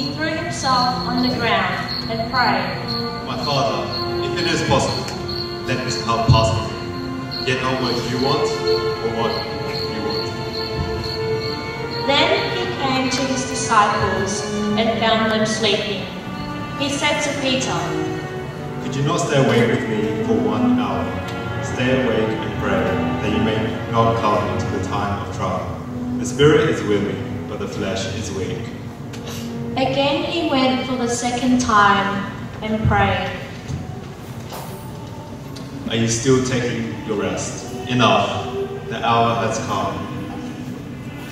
he threw himself on the ground and prayed, My Father, if it is possible, let this cup pass from me. Yet not what you want, or what you want. Then he came to his disciples and found them sleeping. He said to Peter, Could you not stay awake with me for 1 hour? Stay awake and pray, that you may not come into the time of trial. The spirit is willing, but the flesh is weak. Again he went for the second time and prayed, Are you still taking your rest? Enough, the hour has come,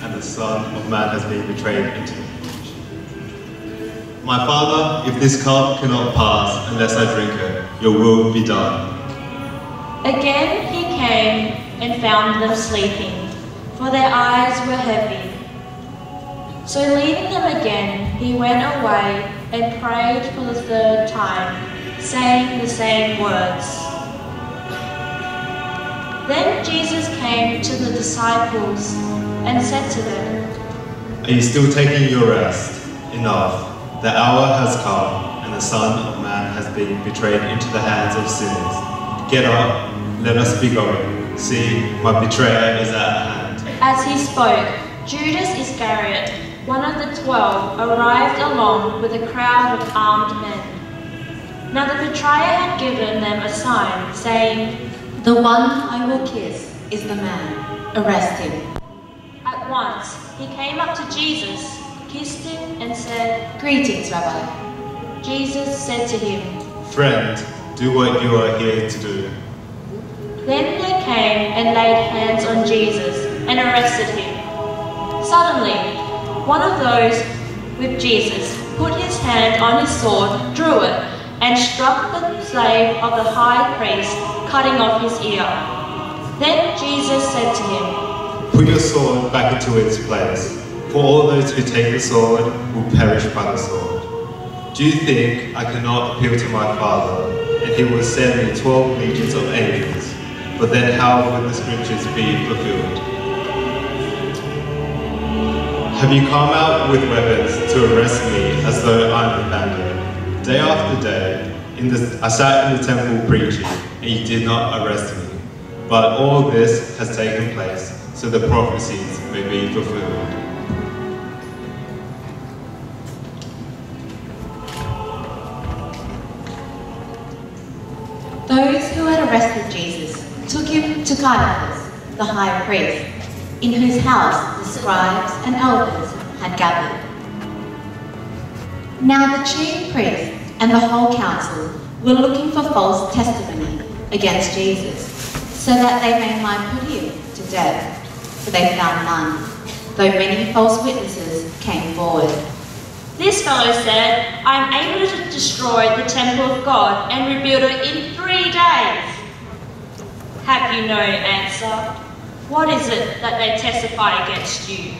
and the Son of Man has been betrayed into the kich. My Father, if this cup cannot pass unless I drink it, your will be done. Again he came and found them sleeping, for their eyes were heavy. So leaving them again, he went away and prayed for the third time, saying the same words. Then Jesus came to the disciples and said to them, Are you still taking your rest? Enough, the hour has come, and the Son of Man has been betrayed into the hands of sinners. Get up, let us be going. See, my betrayer is at hand. As he spoke, Judas Iscariot, one of the 12, arrived along with a crowd of armed men. Now the betrayer had given them a sign, saying, The one I will kiss is the man. Arrest him. At once he came up to Jesus, kissed him, and said, Greetings, Rabbi. Jesus said to him, Friend, do what you are here to do. Then they came and laid hands on Jesus and arrested him. Suddenly, one of those with Jesus put his hand on his sword, drew it, and struck the slave of the high priest, cutting off his ear. Then Jesus said to him, Put your sword back into its place, for all those who take the sword will perish by the sword. Do you think I cannot appeal to my Father, and he will send me 12 legions of angels? But then how will the scriptures be fulfilled? Have you come out with weapons to arrest me as though I'm a bandit? Day after day, I sat in the temple preaching, and you did not arrest me. But all this has taken place, so the prophecies may be fulfilled. Those who had arrested Jesus took him to Caiaphas, the high priest, in whose house the scribes and elders had gathered. Now the chief priests and the whole council were looking for false testimony against Jesus, so that they might put him to death, but they found none, though many false witnesses came forward. This fellow said, I am able to destroy the temple of God and rebuild it in 3 days. Have you no answer? What is it that they testify against you?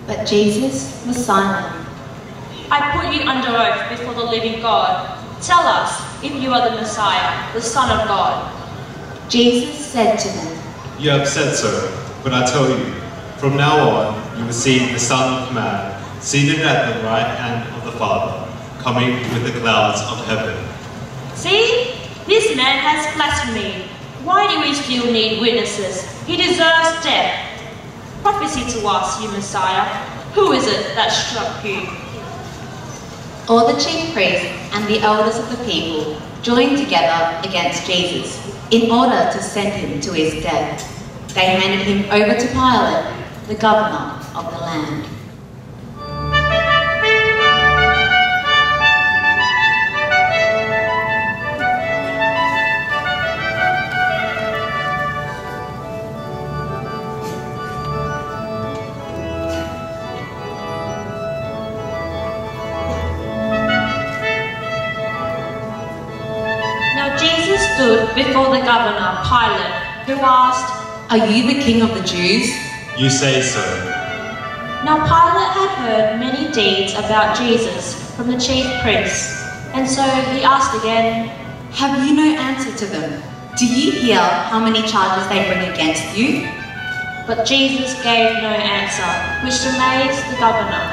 But Jesus was silent. I put you under oath before the living God. Tell us if you are the Messiah, the Son of God. Jesus said to them, You have said so, but I tell you, from now on you will see the Son of Man seated at the right hand of the Father, coming with the clouds of heaven. See, this man has blasphemed. Why do we still need witnesses? He deserves death. Prophesy to us, you Messiah. Who is it that struck you? All the chief priests and the elders of the people joined together against Jesus in order to send him to his death. They handed him over to Pilate, the governor of the land. Stood before the governor, Pilate, who asked, Are you the king of the Jews? You say so. Now Pilate had heard many deeds about Jesus from the chief priests, and so he asked again, Have you no answer to them? Do you hear how many charges they bring against you? But Jesus gave no answer, which amazed the governor.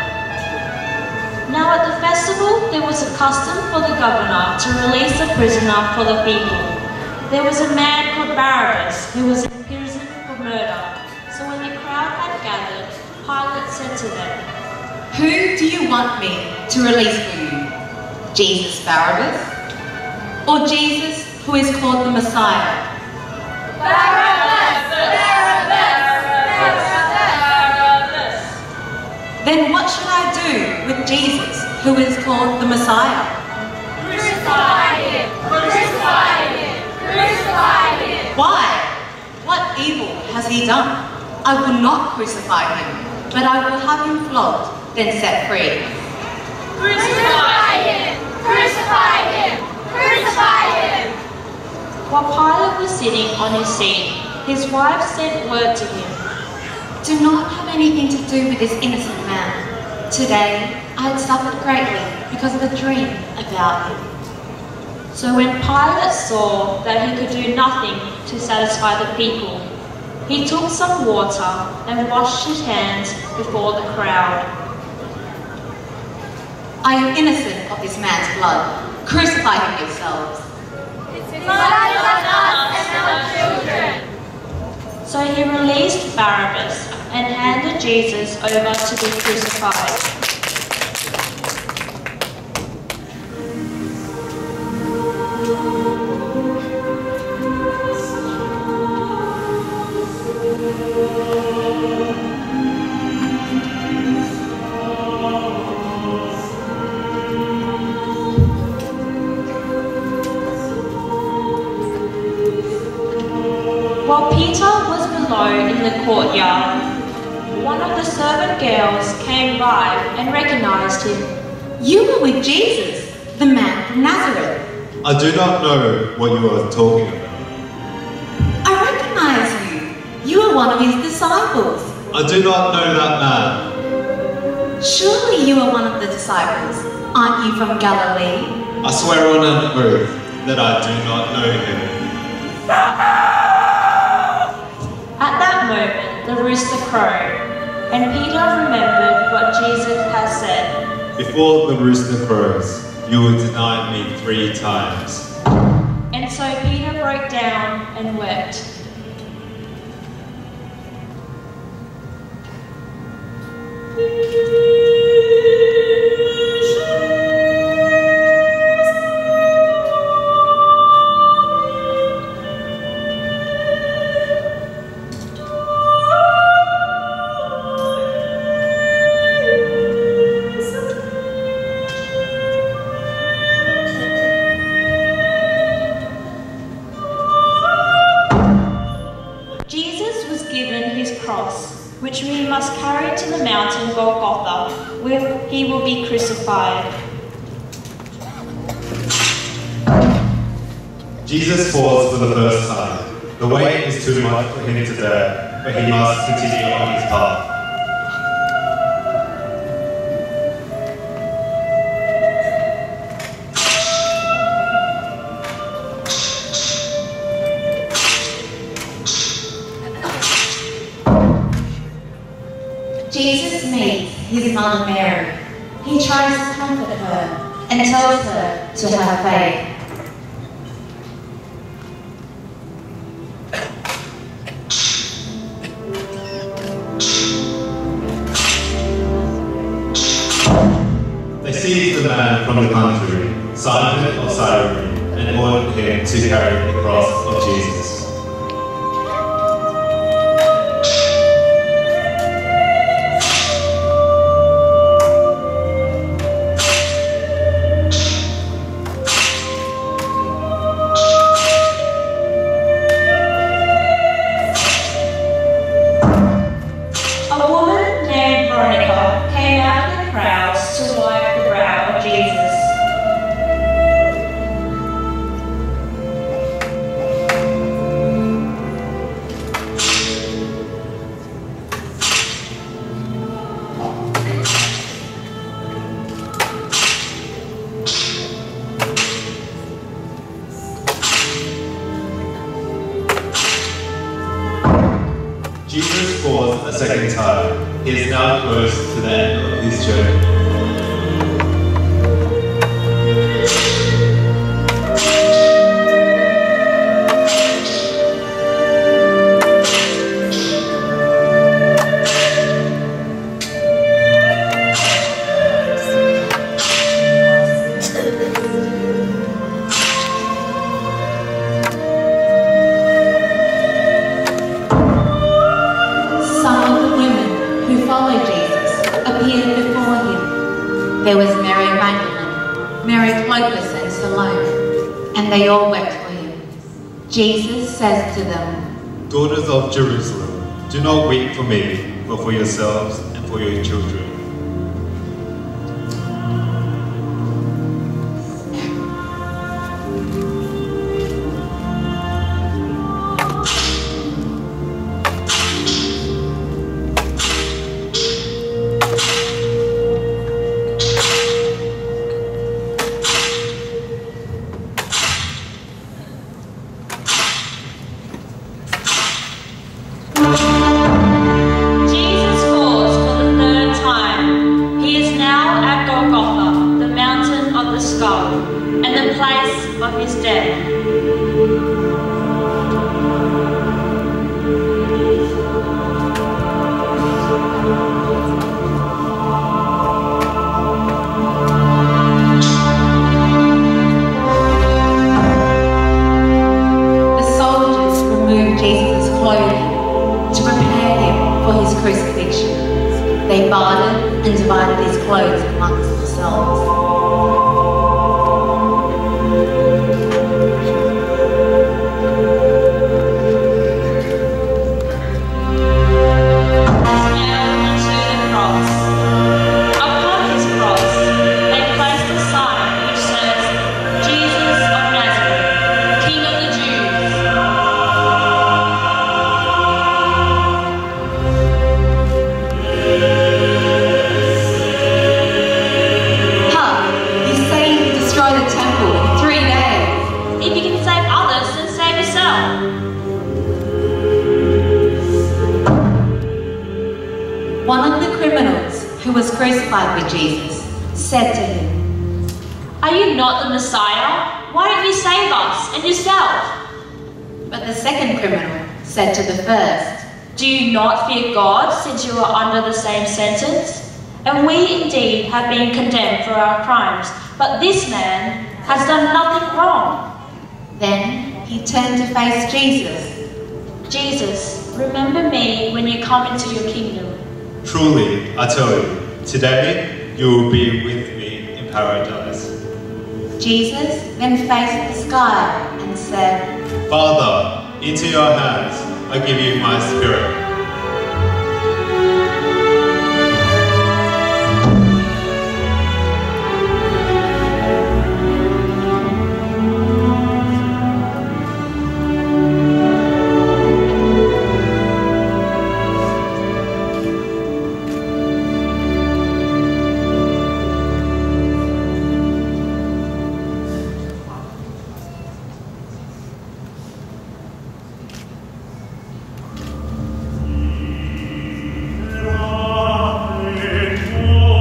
Now at the festival there was a custom for the governor to release a prisoner for the people. There was a man called Barabbas who was in prison for murder. So when the crowd had gathered, Pilate said to them, "Who do you want me to release for you? Jesus Barabbas? Or Jesus who is called the Messiah?" Barabbas! Then what should I do with Jesus who is called the Messiah? Crucify him! Crucify him! Crucify him! Why? What evil has he done? I will not crucify him, but I will have him flogged, then set free. Crucify him! Crucify him! Crucify him! While Pilate was sitting on his seat, his wife sent word to him, Do not have anything to do with this innocent man. Today I had suffered greatly because of a dream about him. So when Pilate saw that he could do nothing to satisfy the people, he took some water and washed his hands before the crowd. I am innocent of this man's blood. Crucify him yourselves. It's blood on us and our children. So he released Barabbas and handed Jesus over to be crucified. While Peter was below in the courtyard, one of the servant girls came by and recognized him. You were with Jesus, the man from Nazareth. I do not know what you are talking about. I recognize you. You are one of his disciples. I do not know that man. Surely you are one of the disciples. Aren't you from Galilee? I swear on an oath that I do not know him. At that moment, the rooster crowed, and Peter remembered what Jesus had said. Before the rooster crows, you will deny me 3 times. And so Peter broke down and wept. Which we must carry to the mountain Golgotha, where he will be crucified. Jesus falls for the first time. The weight is too much for him to bear, but he must continue on his path. Jesus meets his mother Mary. He tries to comfort her and tells her to have faith. They seized the man from the country, Simon of Cyrene, and ordered him to carry the cross of Jesus. Jesus falls a second time. He is now close to the end of his journey. there was Mary Magdalene, Mary Clopas and Salome, and they all wept for him. Jesus says to them, Daughters of Jerusalem, do not weep for me, but for yourselves and for your children. Jesus falls for the third time. He is now at Golgotha, the mountain of the skull, and the place of his death. the soldiers removed Jesus' clothing to prepare him for his crucifixion. They bartered and divided his clothes amongst themselves. Nailed unto the cross. Upon his cross, they placed a sign which says, Jesus of Nazareth, King of the Jews. You say you can destroy the temple in 3 days. If you can save others, then save yourself. One of the criminals who was crucified with Jesus said to him, Are you not the Messiah? Why don't you save us and yourself? but the second criminal said to the first, Do you not fear God, since you are under the same sentence? And we indeed have been condemned for our crimes, but this man has done nothing wrong. Then he turned to face Jesus. Jesus, remember me when you come into your kingdom. Truly, I tell you, today you will be with me in paradise. Jesus then faced the sky and said, Father, into your hands I give you my spirit.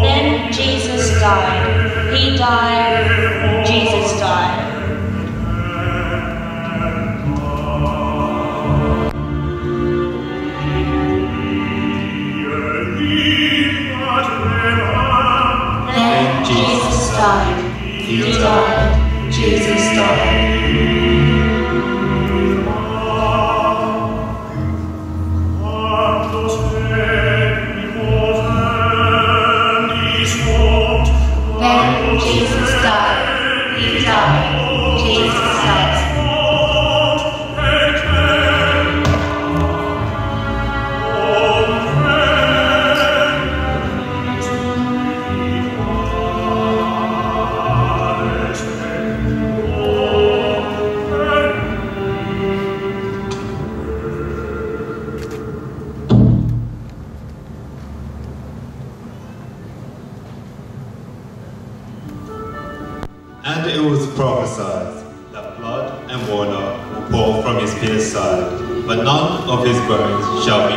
Then Jesus died. He died. Jesus died. Then Jesus died. He died. Jesus died. Then Jesus died. He died. Jesus died. And it was prophesied that blood and water will pour from his pierced side, but none of his bones shall be